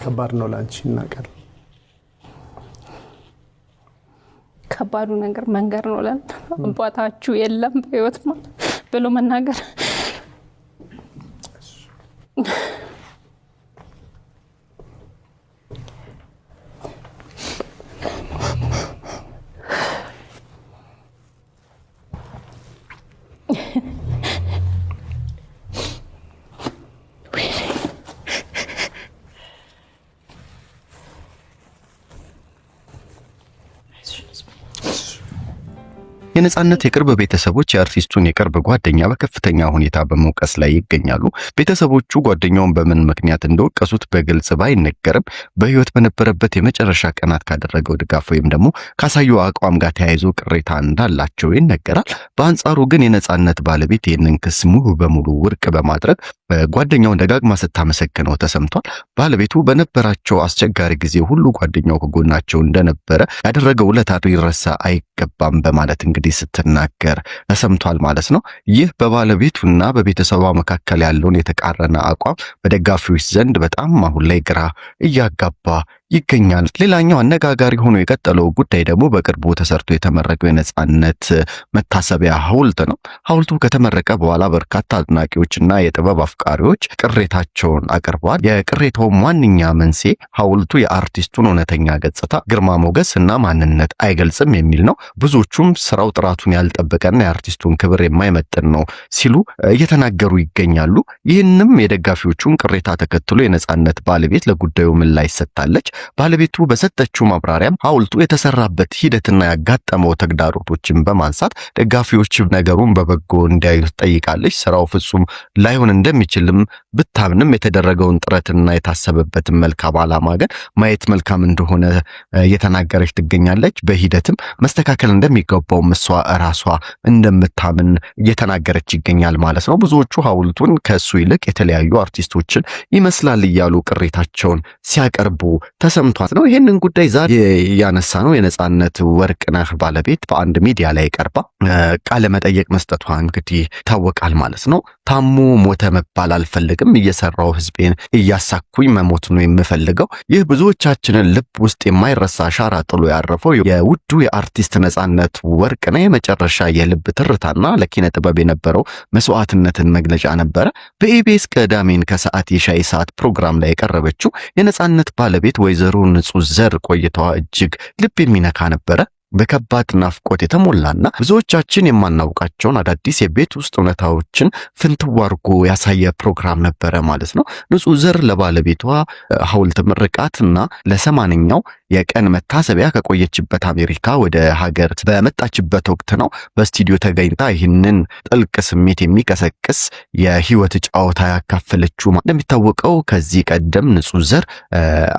ከባድ ነው ላንቺ እናቀር? ከባዱ ነገር መንገር ነው ለን አባታችሁ የለም በህይወት ማለት ብሎ መናገር የነጻነት የቅርብ ቤተሰቦች የአርቲስቱን የቅርብ ጓደኛ በከፍተኛ ሁኔታ በመውቀስ ላይ ይገኛሉ። ቤተሰቦቹ ጓደኛውን በምን ምክንያት እንደወቀሱት በግልጽ ባይነገርም በህይወት በነበረበት የመጨረሻ ቀናት ካደረገው ድጋፍ ወይም ደግሞ ካሳየው አቋም ጋር ተያይዞ ቅሬታ እንዳላቸው ይነገራል። በአንጻሩ ግን የነጻነት ባለቤት ይህንን ክስ ሙሉ በሙሉ ውድቅ በማድረግ ጓደኛውን ደጋግማ ስታመሰግነው ተሰምቷል። ባለቤቱ በነበራቸው አስቸጋሪ ጊዜ ሁሉ ጓደኛው ከጎናቸው እንደነበረ ያደረገው ውለታ ሊረሳ አይገባም በማለት እንግዲህ ስትናገር ተሰምቷል ማለት ነው። ይህ በባለቤቱና በቤተሰቧ መካከል ያለውን የተቃረነ አቋም በደጋፊዎች ዘንድ በጣም አሁን ላይ ግራ እያጋባ ይገኛል። ሌላኛው አነጋጋሪ ሆኖ የቀጠለው ጉዳይ ደግሞ በቅርቡ ተሰርቶ የተመረቀው የነጻነት መታሰቢያ ሐውልት ነው። ሐውልቱ ከተመረቀ በኋላ በርካታ አድናቂዎችና የጥበብ አፍቃሪዎች ቅሬታቸውን አቅርበዋል። የቅሬታው ዋነኛ መንስኤ ሐውልቱ የአርቲስቱን እውነተኛ ገጽታ፣ ግርማ ሞገስና ማንነት አይገልጽም የሚል ነው። ብዙዎቹም ስራው ጥራቱን ያልጠበቀና የአርቲስቱን ክብር የማይመጥን ነው ሲሉ እየተናገሩ ይገኛሉ። ይህንም የደጋፊዎቹን ቅሬታ ተከትሎ የነጻነት ባለቤት ለጉዳዩ ምላሽ ሰጥታለች። ባለቤቱ በሰጠችው ማብራሪያም ሐውልቱ የተሰራበት ሂደትና ያጋጠመው ተግዳሮቶችን በማንሳት ደጋፊዎች ነገሩን በበጎ እንዲያዩት ጠይቃለች። ስራው ፍጹም ላይሆን እንደሚችልም ብታምንም የተደረገውን ጥረትና የታሰበበትን መልካም ዓላማ ግን ማየት መልካም እንደሆነ እየተናገረች ትገኛለች። በሂደትም መስተካከል እንደሚገባው እሷ ራሷ እንደምታምን እየተናገረች ይገኛል ማለት ነው። ብዙዎቹ ሐውልቱን ከሱ ይልቅ የተለያዩ አርቲስቶችን ይመስላል እያሉ ቅሬታቸውን ሲያቀርቡ ተሰምቷል ነው። ይሄንን ጉዳይ ዛሬ ያነሳ ነው የነጻነት ወርቅነህ ባለቤት በአንድ ሚዲያ ላይ ቀርባ ቃለ መጠየቅ መስጠቷ እንግዲህ ታወቃል ማለት ነው። ታሙ ሞተ መባል አልፈልግም፣ እየሰራው ህዝቤን እያሳኩኝ መሞት ነው የምፈልገው። ይህ ብዙዎቻችንን ልብ ውስጥ የማይረሳ አሻራ ጥሎ ያረፈው የውዱ የአርቲስት ነጻነት ወርቅነህ የመጨረሻ የልብ ትርታና ለኪነ ጥበብ የነበረው መስዋዕትነትን መግለጫ ነበረ። በኢቢኤስ ቅዳሜን ከሰዓት የሻይ ሰዓት ፕሮግራም ላይ የቀረበችው የነጻነት ባለቤት ወይዘሮ ንጹህ ዘር ቆይታዋ እጅግ ልብ የሚነካ ነበረ። በከባድ ናፍቆት የተሞላና ብዙዎቻችን የማናውቃቸውን አዳዲስ የቤት ውስጥ እውነታዎችን ፍንትው አድርጎ ያሳየ ፕሮግራም ነበረ ማለት ነው። ንጹህ ዘር ለባለቤቷ ሐውልት ምርቃትና ለ80ኛው የቀን መታሰቢያ ከቆየችበት አሜሪካ ወደ ሀገር በመጣችበት ወቅት ነው በስቱዲዮ ተገኝታ ይህንን ጥልቅ ስሜት የሚቀሰቅስ የህይወት ጫወታ ያካፈለችው። እንደሚታወቀው ከዚህ ቀደም ንጹህ ዘር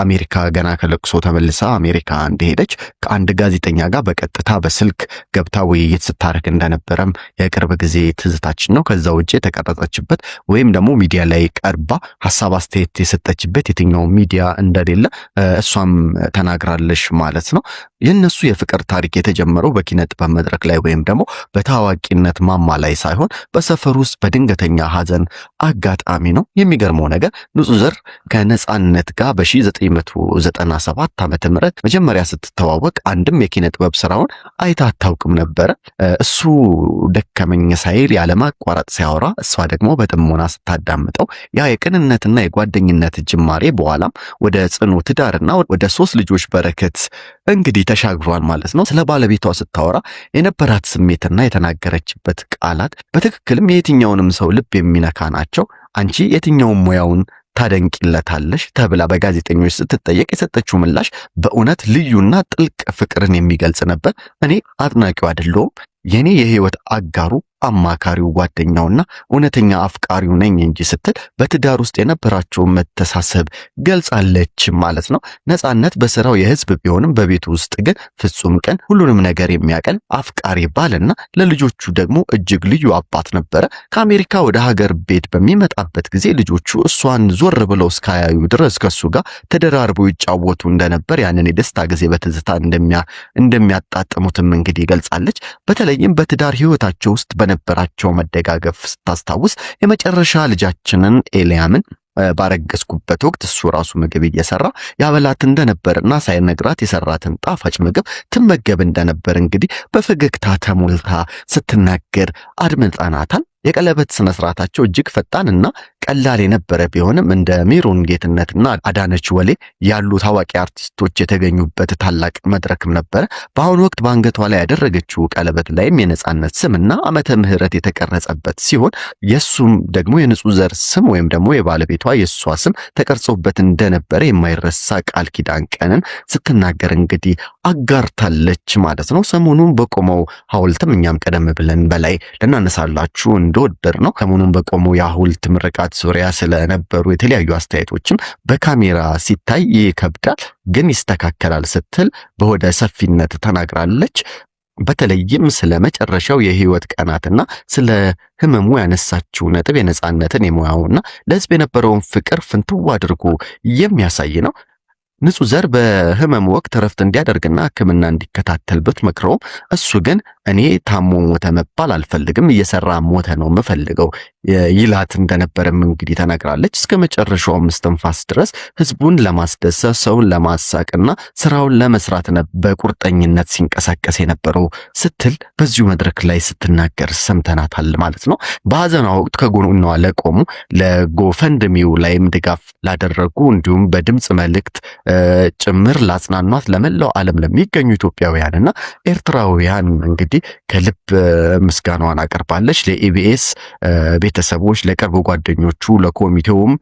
አሜሪካ ገና ከለቅሶ ተመልሳ አሜሪካ እንደሄደች ከአንድ ጋዜጠኛ ጋር በቀጥታ በስልክ ገብታ ውይይት ስታረግ እንደነበረም የቅርብ ጊዜ ትዝታችን ነው። ከዛ ውጪ የተቀረጸችበት ወይም ደግሞ ሚዲያ ላይ ቀርባ ሐሳብ አስተያየት የሰጠችበት የትኛው ሚዲያ እንደሌለ እሷም ተናግራለች ማለት ነው። የነሱ የፍቅር ታሪክ የተጀመረው በኪነ ጥበብ መድረክ ላይ ወይም ደግሞ በታዋቂነት ማማ ላይ ሳይሆን በሰፈር ውስጥ በድንገተኛ ሐዘን አጋጣሚ ነው። የሚገርመው ነገር ንጹህ ዘር ከነጻነት ጋር በ1997 ዓመተ ምህረት መጀመሪያ ስትተዋወቅ አንድም የኪነ ጥበብ ስራውን አይታ አታውቅም ነበር። እሱ ደከመኝ ሳይል ያለማቋረጥ ሲያወራ እሷ ደግሞ በጥሞና ስታዳምጠው ያ የቅንነትና የጓደኝነት ጅማሬ በኋላም ወደ ጽኑ ትዳርና ወደ 3 ልጆች በረከት እንግዲህ ተሻግሯል ማለት ነው። ስለ ባለቤቷ ስታወራ የነበራት ስሜትና የተናገረችበት ቃላት በትክክልም የትኛውንም ሰው ልብ የሚነካ ናቸው። አንቺ የትኛውን ሙያውን ታደንቂለታለሽ ተብላ በጋዜጠኞች ስትጠየቅ የሰጠችው ምላሽ በእውነት ልዩና ጥልቅ ፍቅርን የሚገልጽ ነበር። እኔ አድናቂው አይደለሁም፣ የኔ የህይወት አጋሩ አማካሪው ጓደኛውና እውነተኛ አፍቃሪው ነኝ እንጂ ስትል በትዳር ውስጥ የነበራቸውን መተሳሰብ ገልጻለች ማለት ነው። ነጻነት በስራው የህዝብ ቢሆንም በቤቱ ውስጥ ግን ፍጹም ቀን ሁሉንም ነገር የሚያቀል አፍቃሪ ባልና ለልጆቹ ደግሞ እጅግ ልዩ አባት ነበረ። ከአሜሪካ ወደ ሀገር ቤት በሚመጣበት ጊዜ ልጆቹ እሷን ዞር ብለው እስካያዩ ድረስ ከሱ ጋር ተደራርበው ይጫወቱ እንደነበር ያንን የደስታ ጊዜ በትዝታ እንደሚያጣጥሙትም እንግዲህ ገልጻለች። በተለይም በትዳር ህይወታቸው ውስጥ በነበራቸው መደጋገፍ ስታስታውስ የመጨረሻ ልጃችንን ኤልያምን ባረገዝኩበት ወቅት እሱ ራሱ ምግብ እየሰራ ያበላት እንደነበርና ሳይነግራት የሰራትን ጣፋጭ ምግብ ትመገብ እንደነበር እንግዲህ በፈገግታ ተሞልታ ስትናገር አድምጠናታል። የቀለበት ስነ ስርዓታቸው እጅግ ፈጣንና ቀላል የነበረ ቢሆንም እንደ ሜሮን ጌትነትና አዳነች ወሌ ያሉ ታዋቂ አርቲስቶች የተገኙበት ታላቅ መድረክም ነበረ። በአሁኑ ወቅት በአንገቷ ላይ ያደረገችው ቀለበት ላይም የነጻነት ስምና ዓመተ ምህረት የተቀረጸበት ሲሆን የሱም ደግሞ የንጹህ ዘር ስም ወይም ደግሞ የባለቤቷ የሷ ስም ተቀርጾበት እንደነበረ የማይረሳ ቃል ኪዳን ቀንን ስትናገር እንግዲህ አጋርታለች ማለት ነው። ሰሞኑን በቆመው ሐውልትም እኛም ቀደም ብለን በላይ ልናነሳላችሁ እንደወደር ነው ሰሞኑን በቆመው የሐውልት ምርቃት ዙሪያ ስለነበሩ የተለያዩ አስተያየቶችም በካሜራ ሲታይ ይከብዳል ግን ይስተካከላል ስትል በወደ ሰፊነት ተናግራለች። በተለይም ስለ መጨረሻው የህይወት ቀናትና ስለ ህመሙ ያነሳችው ነጥብ የነጻነትን የሙያውና ለህዝብ የነበረውን ፍቅር ፍንትው አድርጎ የሚያሳይ ነው። ንጹህ ዘር በህመሙ ወቅት ረፍት እንዲያደርግና ሕክምና እንዲከታተል ብትመክረውም እሱ ግን እኔ ታሞ ሞተ መባል አልፈልግም እየሰራ ሞተ ነው የምፈልገው ይላት እንደነበረም እንግዲህ ተናግራለች። እስከ መጨረሻው እስትንፋስ ድረስ ህዝቡን ለማስደሰት ሰውን ለማሳቅና ስራውን ለመስራት በቁርጠኝነት ሲንቀሳቀስ የነበረው ስትል በዚሁ መድረክ ላይ ስትናገር ሰምተናታል ማለት ነው። በሐዘኗ ወቅት ከጎኗ ለቆሙ ለጎፈንድሚው ላይም ድጋፍ ላደረጉ እንዲሁም በድምጽ መልእክት ጭምር ላጽናኗት ለመላው ዓለም ለሚገኙ ኢትዮጵያውያንና ኤርትራውያን እንግዲህ ከልብ ምስጋናዋን አቀርባለች። ለኢቢኤስ ቤተሰቦች፣ ለቅርብ ጓደኞቹ፣ ለኮሚቴውም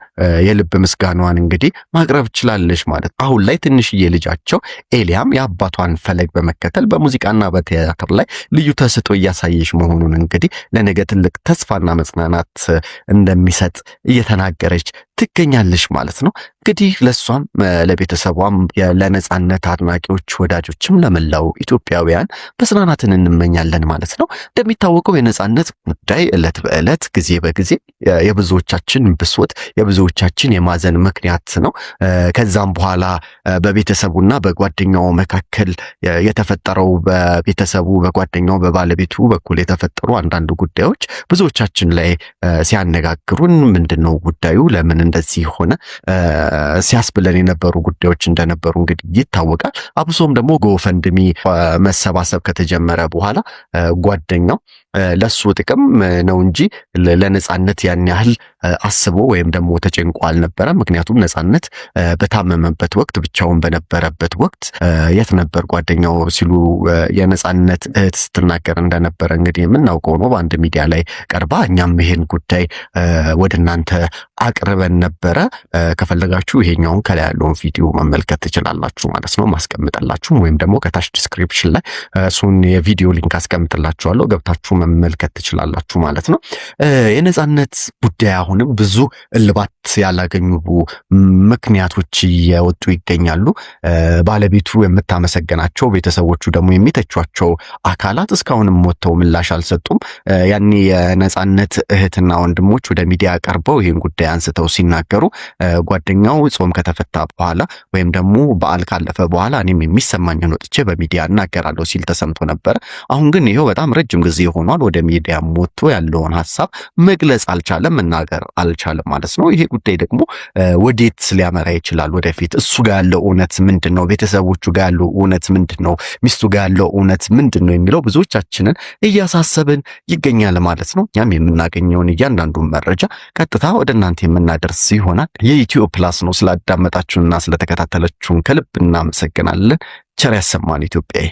የልብ ምስጋናዋን እንግዲህ ማቅረብ ችላለች ማለት። አሁን ላይ ትንሽዬ ልጃቸው ኤሊያም የአባቷን ፈለግ በመከተል በሙዚቃና በቲያትር ላይ ልዩ ተሰጥኦ እያሳየች መሆኑን እንግዲህ ለነገ ትልቅ ተስፋና መጽናናት እንደሚሰጥ እየተናገረች ትገኛለች ማለት ነው። እንግዲህ ለሷም ለቤተሰቧም ለነጻነት አድናቂዎች ወዳጆችም ለመላው ኢትዮጵያውያን መጽናናትን እንመኛለን ማለት ነው። እንደሚታወቀው የነጻነት ጉዳይ ዕለት በዕለት ጊዜ በጊዜ የብዙዎቻችን ብሶት የብዙዎቻችን የማዘን ምክንያት ነው። ከዛም በኋላ በቤተሰቡና በጓደኛው መካከል የተፈጠረው በቤተሰቡ በጓደኛው በባለቤቱ በኩል የተፈጠሩ አንዳንድ ጉዳዮች ብዙዎቻችን ላይ ሲያነጋግሩን ምንድነው ጉዳዩ ለምን እንደዚህ ሆነ ሲያስብለን የነበሩ ጉዳዮች እንደነበሩ እንግዲህ ይታወቃል። አብሶም ደግሞ ጎፈንድሚ መሰባሰብ ከተጀመረ በኋላ ጓደኛው ለሱ ጥቅም ነው እንጂ ለነጻነት ያን ያህል አስቦ ወይም ደግሞ ተጨንቆ አልነበረም። ምክንያቱም ነጻነት በታመመበት ወቅት ብቻውን በነበረበት ወቅት የት ነበር ጓደኛው ሲሉ የነጻነት እህት ስትናገር እንደነበረ እንግዲህ የምናውቀው ነው። በአንድ ሚዲያ ላይ ቀርባ እኛም ይሄን ጉዳይ ወደ እናንተ አቅርበን ነበረ። ከፈለጋችሁ ይሄኛውን ከላይ ያለውን ቪዲዮ መመልከት ትችላላችሁ ማለት ነው። ማስቀምጥላችሁ ወይም ደግሞ ከታች ዲስክሪፕሽን ላይ እሱን የቪዲዮ ሊንክ አስቀምጥላችኋለሁ ገብታችሁ መመልከት ትችላላችሁ ማለት ነው። የነጻነት ጉዳይ አሁንም ብዙ እልባት ያላገኙ ምክንያቶች እየወጡ ይገኛሉ። ባለቤቱ የምታመሰገናቸው ቤተሰቦቹ ደግሞ የሚተቿቸው አካላት እስካሁንም ወጥተው ምላሽ አልሰጡም። ያኔ የነጻነት እህትና ወንድሞች ወደ ሚዲያ ቀርበው ይህን ጉዳይ አንስተው ሲናገሩ ጓደኛው ጾም ከተፈታ በኋላ ወይም ደግሞ በዓል ካለፈ በኋላ እኔም የሚሰማኝን ወጥቼ በሚዲያ እናገራለሁ ሲል ተሰምቶ ነበር። አሁን ግን ይሄው በጣም ረጅም ጊዜ ሆኗል። ወደ ሚዲያ ወጥቶ ያለውን ሐሳብ መግለጽ አልቻለም፣ መናገር አልቻለም ማለት ነው። ይሄ ጉዳይ ደግሞ ወዴት ሊያመራ ይችላል? ወደፊት እሱ ጋር ያለው እውነት ምንድነው? ቤተሰቦቹ ጋር ያለው እውነት ምንድነው? ሚስቱ ጋር ያለው እውነት ምንድነው? የሚለው ብዙዎቻችንን እያሳሰብን ይገኛል ማለት ነው። እኛም የምናገኘውን እያንዳንዱን መረጃ ቀጥታ ወደ እናንተ የምናደርስ ይሆናል። የኢትዮ ፕላስ ነው። ስላዳመጣችሁንና ስለተከታተላችሁን ከልብ እናመሰግናለን። ቸር ያሰማን ኢትዮጵያዬ።